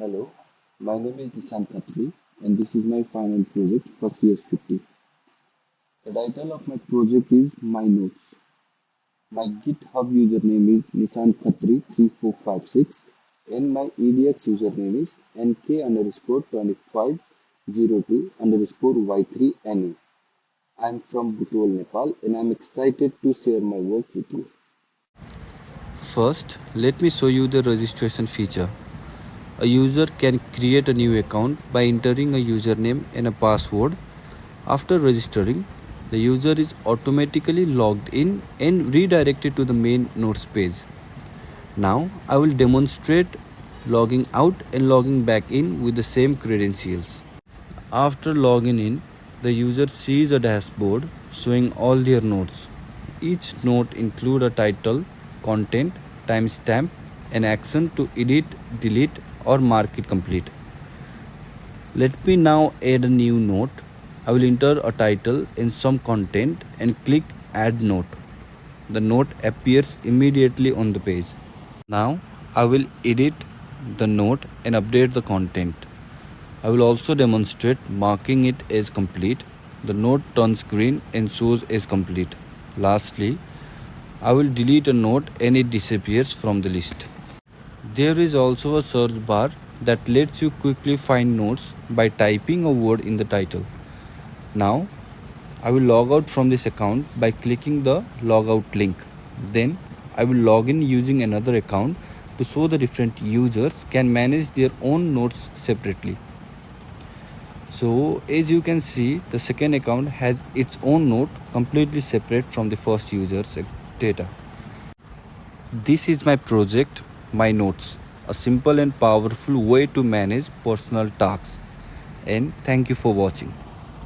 Hello, my name is Nishan Khatri and this is my final project for CS50. The title of my project is My Notes. My GitHub username is Nishan Khatri 3456 and my EDX username is NK underscore 2502 underscore Y3NA. I am from Butwal, Nepal and I am excited to share my work with you. First, let me show you the registration feature. A user can create a new account by entering a username and a password. After registering, the user is automatically logged in and redirected to the main notes page. Now, I will demonstrate logging out and logging back in with the same credentials. After logging in, the user sees a dashboard showing all their notes. Each note includes a title, content, timestamp, and action to edit, delete, or mark it complete. Let me now add a new note. I will enter a title and some content and click Add Note. The note appears immediately on the page. Now I will edit the note and update the content. I will also demonstrate marking it as complete. The note turns green and shows as complete. Lastly, I will delete a note and it disappears from the list. There is also a search bar that lets you quickly find notes by typing a word in the title. Now, I will log out from this account by clicking the logout link. Then, I will log in using another account to show the different users can manage their own notes separately. So, as you can see, the second account has its own note completely separate from the first user's data. This is my project, My Notes, a simple and powerful way to manage personal tasks. And thank you for watching.